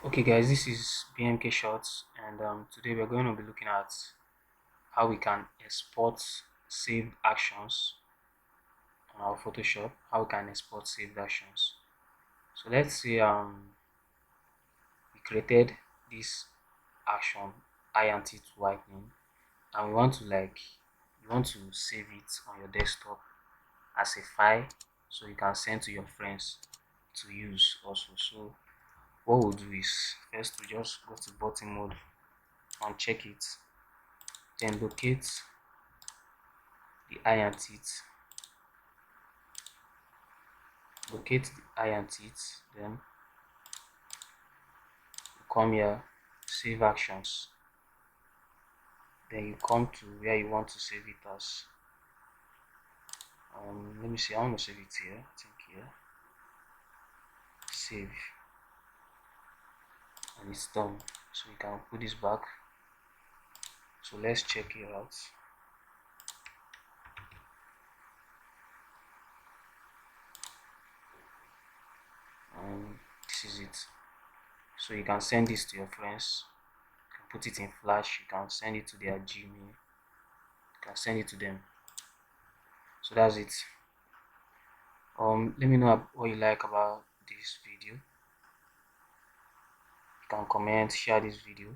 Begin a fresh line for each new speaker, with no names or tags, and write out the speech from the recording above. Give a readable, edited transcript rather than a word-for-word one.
Okay guys, this is Bmkshots, and today we're going to be looking at how we can export saved actions on our Photoshop, how we can export saved actions. So let's say we created this action, eye and teeth whitening, and we want to save it on your desktop as a file so you can send to your friends to use also. So what we'll do is first we just go to button mode and check it, then locate the eye and teeth, then you come here, save actions, then you come to where you want to save it as. Let me see, I want to save it here. I think here, save, and it's done. So you can put this back. So let's check it out. This is it. So you can send this to your friends, you can put it in flash, you can send it to their Gmail, you can send it to them. So that's it. Let me know what you like about this video. You can comment, share this video.